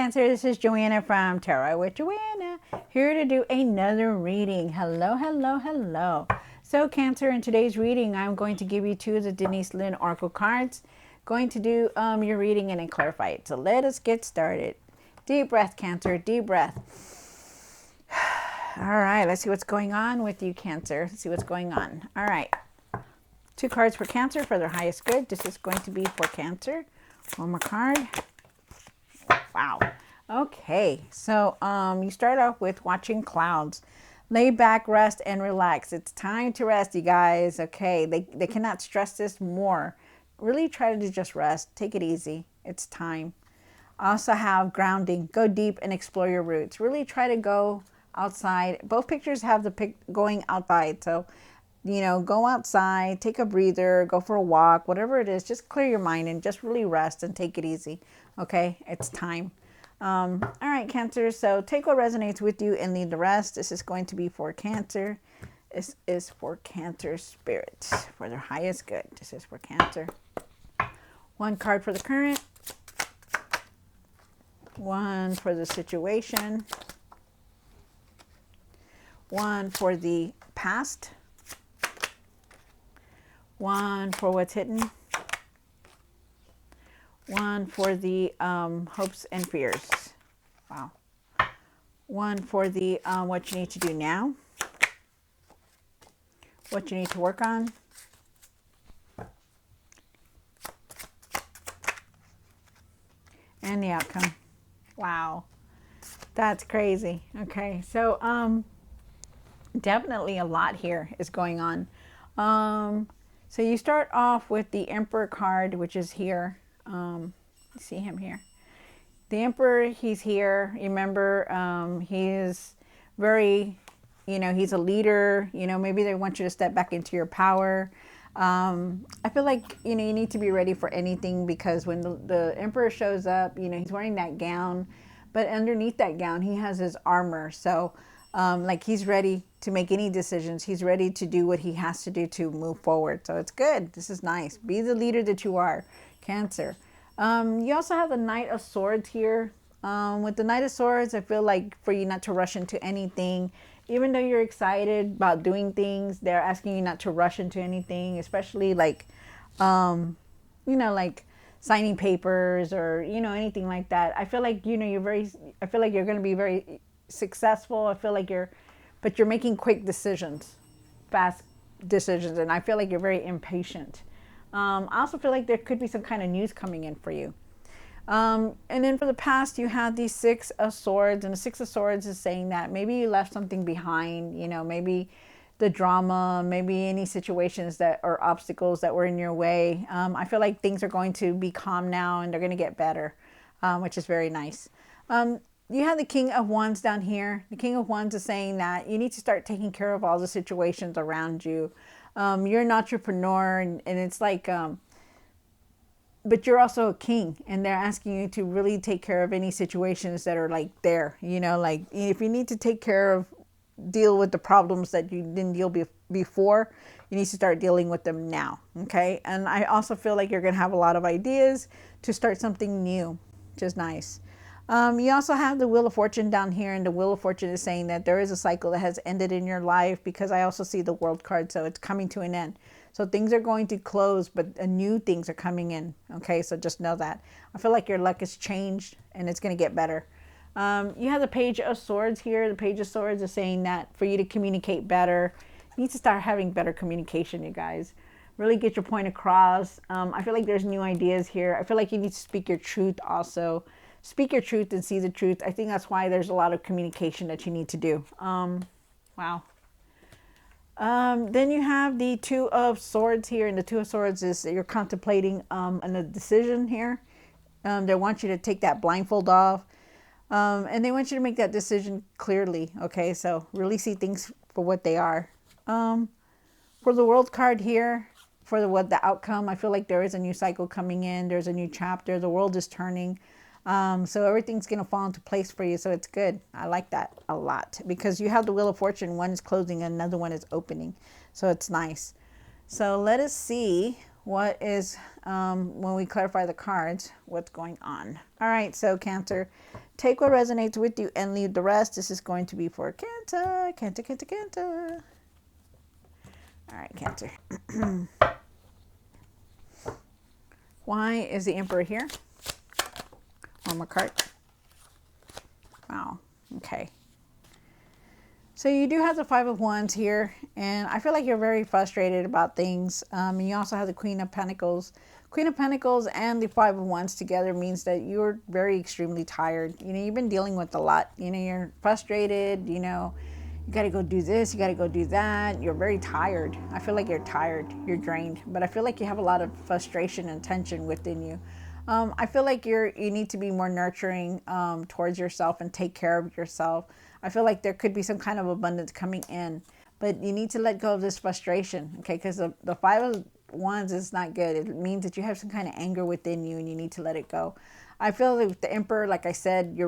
Cancer, this is Joanna from THRU with Joanna, here to do another reading. Hello, hello, hello. So Cancer, in today's reading, I'm going to give you two of the Denise Lynn Oracle cards. Going to do your reading and then clarify it. So let us get started. Deep breath, Cancer, deep breath. All right, let's see what's going on with you, Cancer. Let's see what's going on. All right. Two cards for Cancer for their highest good. This is going to be for Cancer. One more card. Wow. Okay, so you start off with watching clouds. Lay back, rest, and relax. It's time to rest, you guys. Okay, they cannot stress this more. Really try to just rest. Take it easy. It's time. Also have grounding. Go deep and explore your roots. Really try to go outside. Both pictures have the going outside. So, you know, go outside, take a breather, go for a walk, whatever it is. Just clear your mind and just really rest and take it easy. Okay, it's time. All right, Cancer, so take what resonates with you and leave the rest. This is going to be for Cancer. This is for Cancer spirit, for their highest good. This is for Cancer. One card for the current. One for the situation. One for the past. One for what's hidden. One for the hopes and fears. Wow. One for the what you need to do now. What you need to work on. And the outcome. Wow. That's crazy. Okay. So definitely a lot here is going on. So you start off with the Emperor card, which is here. You see him here. The Emperor, he's here. Remember, he is very, you know, he's a leader. You know, maybe they want you to step back into your power. I feel like, you know, you need to be ready for anything, because when the Emperor shows up, you know, he's wearing that gown, but underneath that gown, he has his armor. So, like, he's ready to make any decisions. He's ready to do what he has to do to move forward. So it's good. This is nice. Be the leader that you are, Cancer. You also have the Knight of Swords here. With the Knight of Swords, I feel like for you not to rush into anything. Even though you're excited about doing things, they're asking you not to rush into anything, especially like, you know, like signing papers or, you know, anything like that. I feel like, you know, I feel like you're going to be very successful. I feel like but you're making quick decisions, fast decisions. And I feel like you're very impatient. I also feel like there could be some kind of news coming in for you. And then for the past, you have the Six of Swords, and the Six of Swords is saying that maybe you left something behind, you know, maybe the drama, maybe any situations that or obstacles that were in your way. I feel like things are going to be calm now and they're going to get better, which is very nice. You have the King of Wands down here. The King of Wands is saying that you need to start taking care of all the situations around you. You're an entrepreneur, and it's like, but you're also a king, and they're asking you to really take care of any situations that are like there, you know, like if you need to deal with the problems that you didn't deal before, you need to start dealing with them now. Okay. And I also feel like you're going to have a lot of ideas to start something new, which is nice. You also have the Wheel of Fortune down here, and the Wheel of Fortune is saying that there is a cycle that has ended in your life, because I also see the World card, so it's coming to an end. So things are going to close, but new things are coming in. Okay, so just know that. I feel like your luck has changed, and it's going to get better. You have the Page of Swords here. The Page of Swords is saying that for you to communicate better, you need to start having better communication, you guys. Really get your point across. I feel like there's new ideas here. I feel like you need to speak your truth also. Speak your truth and see the truth. I think that's why there's a lot of communication that you need to do. Wow. Then you have the Two of Swords here, and the Two of Swords is that you're contemplating a decision here. They want you to take that blindfold off, and they want you to make that decision clearly. Okay, so really see things for what they are. For the World card here, for the outcome, I feel like there is a new cycle coming in. There's a new chapter. The world is turning. So everything's going to fall into place for you. So it's good. I like that a lot, because you have the Wheel of Fortune. One is closing and another one is opening. So it's nice. So let us see what is, when we clarify the cards, what's going on. All right, so Cancer, take what resonates with you and leave the rest. This is going to be for Cancer, Cancer, Cancer, Cancer. All right, Cancer. Why is the Emperor here? One more card. Wow, okay. So you do have the Five of Wands here, and I feel like you're very frustrated about things. And you also have the Queen of Pentacles. Queen of Pentacles and the Five of Wands together means that you're very extremely tired. You know, you've been dealing with a lot. You know, you're frustrated, you know, you got to go do this, you got to go do that. You're very tired. I feel like you're tired, you're drained, but I feel like you have a lot of frustration and tension within you. I feel like you need to be more nurturing towards yourself and take care of yourself. I feel like there could be some kind of abundance coming in, but you need to let go of this frustration, okay? Because the Five of Wands is not good. It means that you have some kind of anger within you and you need to let it go. I feel like with the Emperor, like I said, you're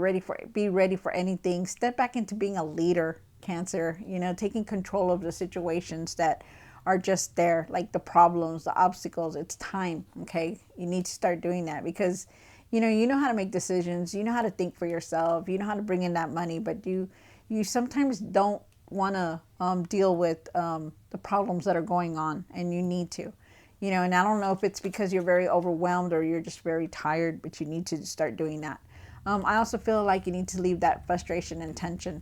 be ready for anything. Step back into being a leader, Cancer, you know, taking control of the situations that are just there, like the problems, the obstacles. It's time, okay? You need to start doing that because, you know how to make decisions. You know how to think for yourself. You know how to bring in that money, but you sometimes don't want to deal with the problems that are going on, and you need to. You know, and I don't know if it's because you're very overwhelmed or you're just very tired, but you need to start doing that. I also feel like you need to leave that frustration and tension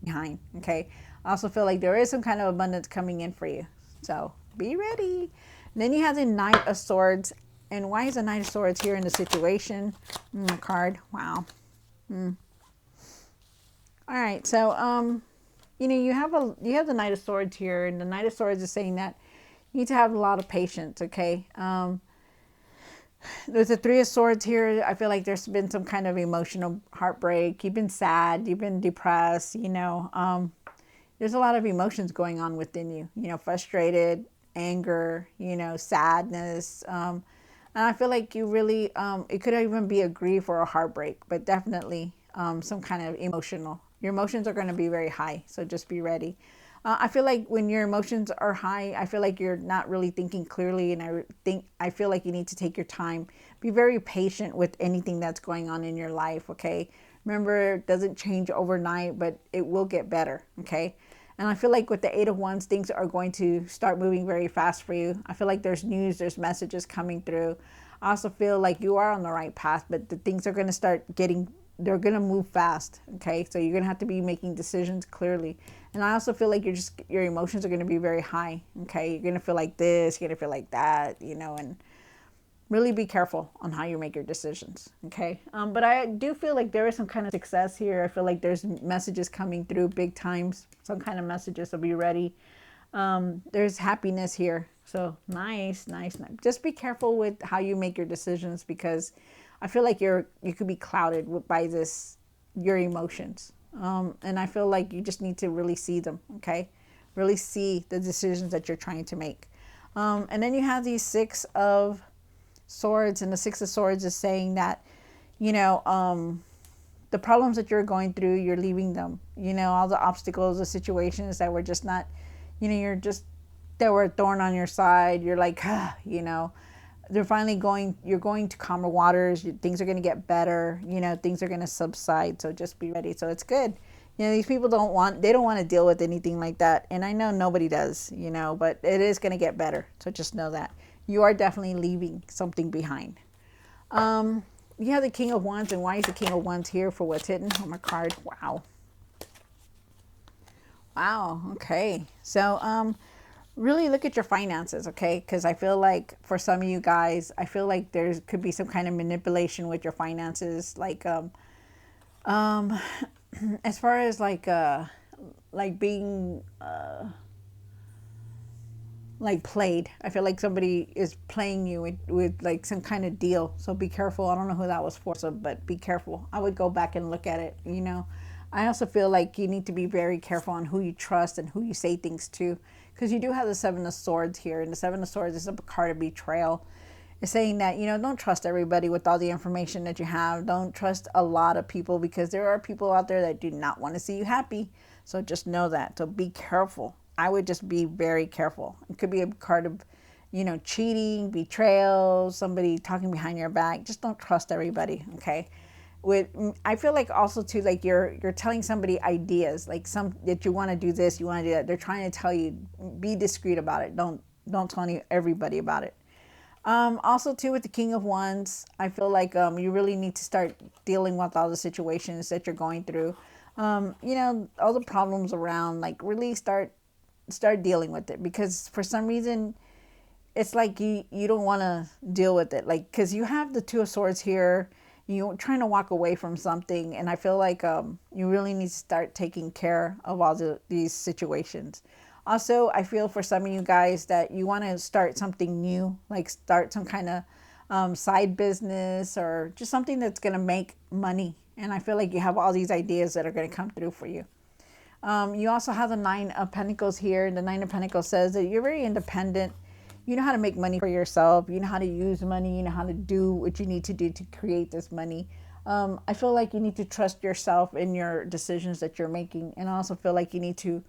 behind, okay? I also feel like there is some kind of abundance coming in for you. So be ready. And then you have the Knight of Swords. And why is the Knight of Swords here in the situation? Card. Wow. All right. So, you know, you have the Knight of Swords here, and the Knight of Swords is saying that you need to have a lot of patience, okay? There's the Three of Swords here. I feel like there's been some kind of emotional heartbreak. You've been sad. You've been depressed, you know. There's a lot of emotions going on within you, you know, frustrated, anger, you know, sadness. And I feel like you really, it could even be a grief or a heartbreak, but definitely some kind of emotional. Your emotions are going to be very high, so just be ready. I feel like when your emotions are high, I feel like you're not really thinking clearly, and I feel like you need to take your time. Be very patient with anything that's going on in your life, okay? Remember, it doesn't change overnight, but it will get better, okay? And I feel like with the Eight of Wands, things are going to start moving very fast for you. I feel like there's news, there's messages coming through. I also feel like you are on the right path, but the things are going to start they're going to move fast, okay? So you're going to have to be making decisions clearly. And I also feel like your emotions are going to be very high, okay? You're going to feel like this, you're going to feel like that, you know, and really be careful on how you make your decisions, okay? But I do feel like there is some kind of success here. I feel like there's messages coming through big times, some kind of messages, so be ready. There's happiness here. So nice. Just be careful with how you make your decisions, because I feel like you could be clouded by your emotions. And I feel like you just need to really see them, okay? Really see the decisions that you're trying to make. And then you have these Six of Swords, and the Six of Swords is saying that, you know, the problems that you're going through, you're leaving them. You know, all the obstacles, the situations that were just not, you know, they were a thorn on your side. You're like, you know, you're going to calmer waters. Things are going to get better. You know, things are going to subside. So just be ready. So it's good. You know, these people don't want to deal with anything like that. And I know nobody does, you know, but it is going to get better. So just know that you are definitely leaving something behind. You have the King of Wands, and why is the King of Wands here for what's hidden on my card? Wow. Okay. So, really look at your finances, okay? Because I feel like for some of you guys, I feel like there could be some kind of manipulation with your finances, like, as far as like being, like played. I feel like somebody is playing you with like some kind of deal. So be careful. I don't know who that was for, but be careful. I would go back and look at it, you know. I also feel like you need to be very careful on who you trust and who you say things to, because you do have the Seven of Swords here, and the Seven of Swords is a card of betrayal. It's saying that, you know, don't trust everybody with all the information that you have. Don't trust a lot of people, because there are people out there that do not want to see you happy. So just know that. So be careful. I would just be very careful. It could be a card of cheating, betrayal, somebody talking behind your back. Just don't trust everybody, okay? I feel like also too, like you're telling somebody ideas, like some that you want to do this, you want to do that. They're trying to tell you, be discreet about it. Don't tell everybody about it. Also too, with the King of Wands, I feel like you really need to start dealing with all the situations that you're going through. All the problems around, like really start dealing with it, because for some reason it's like you don't want to deal with it, like because you have the Two of Swords here. You're trying to walk away from something, and I feel like you really need to start taking care of all these situations. Also, I feel for some of you guys that you want to start something new, like start some kind of side business or just something that's going to make money. And I feel like you have all these ideas that are going to come through for you. You also have the Nine of Pentacles here. The Nine of Pentacles says that you're very independent. You know how to make money for yourself. You know how to use money. You know how to do what you need to do to create this money. I feel like you need to trust yourself in your decisions that you're making. And I also feel like you need to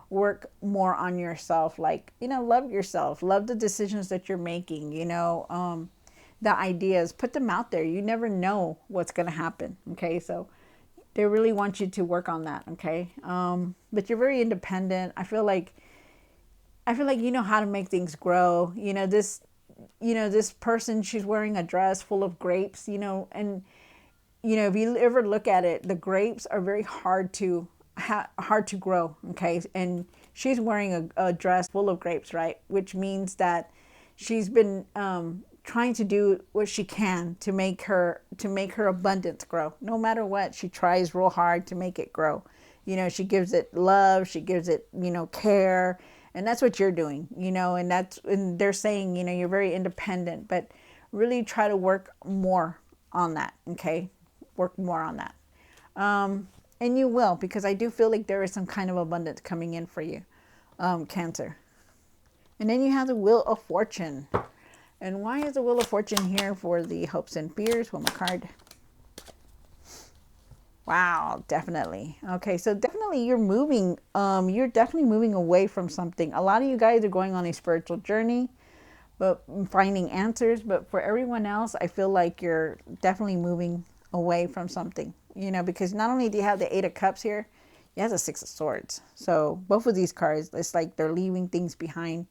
work more on yourself. Like, love yourself. Love the decisions that you're making. The ideas. Put them out there. You never know what's going to happen. Okay, so they really want you to work on that. Okay, but you're very independent. I feel like you know how to make things grow. This person, she's wearing a dress full of grapes, and if you ever look at it, the grapes are very hard to grow, okay? And she's wearing a dress full of grapes, right? Which means that she's been trying to do what she can to make her abundance grow. No matter what, she tries real hard to make it grow. She gives it love, she gives it, care. And that's what you're doing, and they're saying, you're very independent, but really try to work more on that, okay? Work more on that. And you will, because I do feel like there is some kind of abundance coming in for you, Cancer. And then you have the Wheel of Fortune. And why is the Wheel of Fortune here for the hopes and fears? One more card. Wow, definitely. Okay, so definitely you're moving. You're definitely moving away from something. A lot of you guys are going on a spiritual journey, but finding answers. But for everyone else, I feel like you're definitely moving away from something. Because not only do you have the Eight of Cups here, you have the Six of Swords. So both of these cards, it's like they're leaving things behind.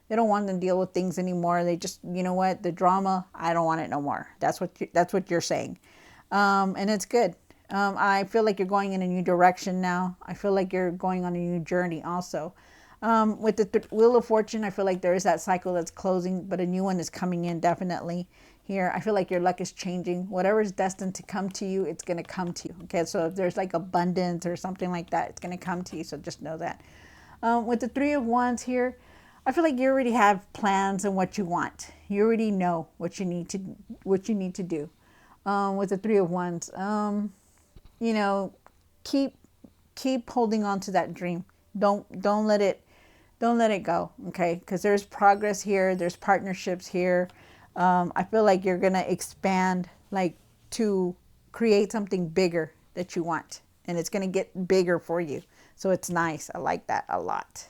They don't want to deal with things anymore. They just, what, the drama, I don't want it no more. That's what you're saying, and it's good. I feel like you're going in a new direction now. I feel like you're going on a new journey also. With the Wheel of Fortune, I feel like there is that cycle that's closing, but a new one is coming in definitely here. I feel like your luck is changing. Whatever is destined to come to you, it's going to come to you. Okay, so if there's like abundance or something like that, it's going to come to you. So just know that. With the Three of Wands here, I feel like you already have plans and what you want. You already know what you need to do. With the Three of Wands, keep holding on to that dream. Don't let it go, okay? Because there's progress here, there's partnerships here. I feel like you're gonna expand, like to create something bigger that you want, and it's gonna get bigger for you. So it's nice. I like that a lot.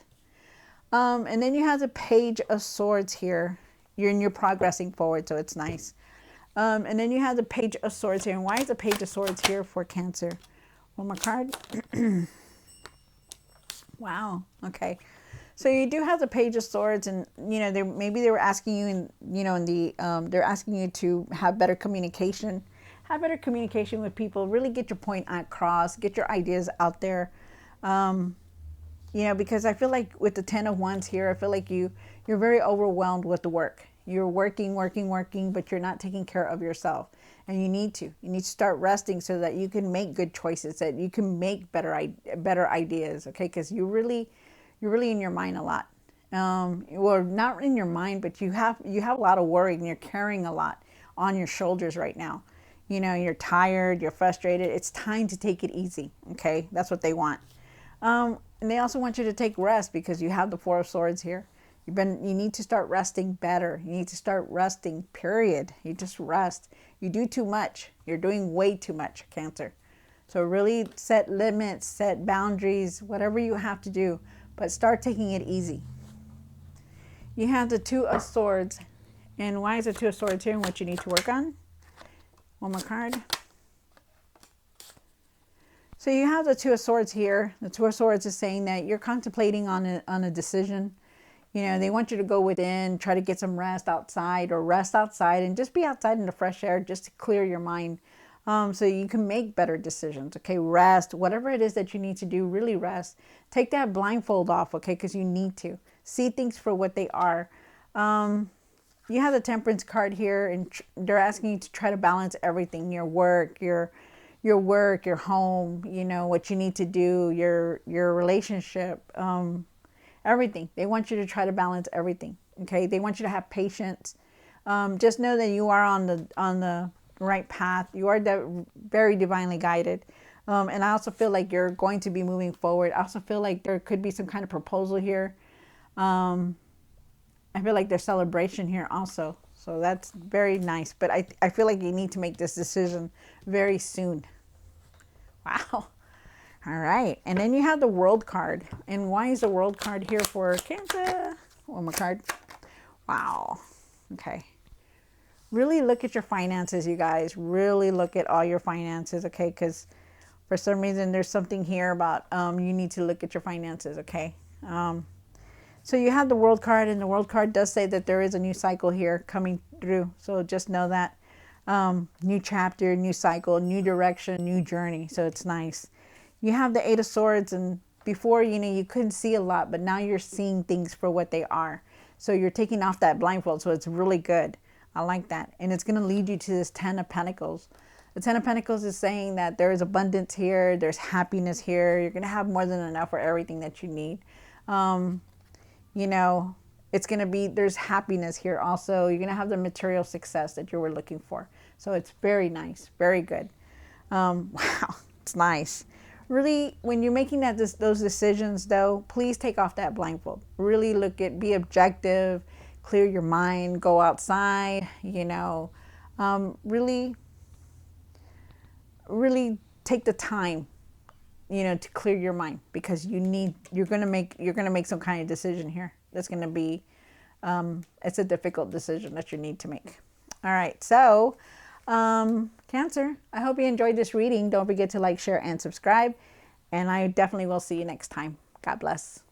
And then you have the Page of Swords here. You're progressing forward, so it's nice. And then you have the Page of Swords here. And why is the Page of Swords here for Cancer? One more card. Wow. Okay. So you do have the Page of Swords, and maybe they were asking you, they're asking you to have better communication, with people. Really get your point across, get your ideas out there. Because I feel like with the Ten of Wands here, I feel like you're very overwhelmed with the work. You're working, but you're not taking care of yourself. And you need to start resting so that you can make good choices, that you can make better ideas, okay? Because you're really in your mind a lot. Well, not in your mind, but you have a lot of worry, and you're carrying a lot on your shoulders right now. You're tired, you're frustrated. It's time to take it easy, okay? That's what they want. And they also want you to take rest, because you have the Four of Swords here. You need to start resting better. You need to start resting, period. You just rest. You do too much. You're doing way too much, Cancer. So really set limits, set boundaries, whatever you have to do, but start taking it easy. You have the Two of Swords. And why is the Two of Swords here and what you need to work on? One more card. So you have the Two of Swords here. The Two of Swords is saying that you're contemplating on a decision. You know, they want you to go within, try to get some rest outside or rest outside and just be outside in the fresh air just to clear your mind so you can make better decisions. Okay, rest, whatever it is that you need to do, really rest. Take that blindfold off, okay, because you need to. See things for what they are. You have the Temperance card here, and they're asking you to try to balance everything, your work, your home, you know, what you need to do, your relationship, everything. They want you to try to balance everything. Okay. They want you to have patience. Just know that you are on the right path. You are very divinely guided. And I also feel like you're going to be moving forward. I also feel like there could be some kind of proposal here. I feel like there's celebration here also. So that's very nice. But I feel like you need to make this decision very soon. Wow. All right, and then you have the World card. And why is the World card here for Cancer? One more card. Wow. Okay. Really look at your finances, you guys. Really look at all your finances, okay? Because for some reason, there's something here about you need to look at your finances, okay? So you have the World card, and the World card does say that there is a new cycle here coming through. So just know that. New chapter, new cycle, new direction, new journey. So it's nice. You have the Eight of Swords, and before, you know, you couldn't see a lot, but now you're seeing things for what they are. So you're taking off that blindfold, so it's really good. I like that. And it's going to lead you to this Ten of Pentacles. The Ten of Pentacles is saying that there is abundance here, there's happiness here, you're going to have more than enough for everything that you need. You know, it's going to be, there's happiness here also. You're going to have the material success that you were looking for. So it's very nice, very good. Wow, it's nice. Really, when you're making those decisions, though, please take off that blindfold. Really look at, be objective, clear your mind, go outside, you know, really take the time, you know, to clear your mind, because you're going to make some kind of decision here. That's going to be, it's a difficult decision that you need to make. All right. So, Cancer, I hope you enjoyed this reading. Don't forget to like, share, and subscribe. And I definitely will see you next time. God bless.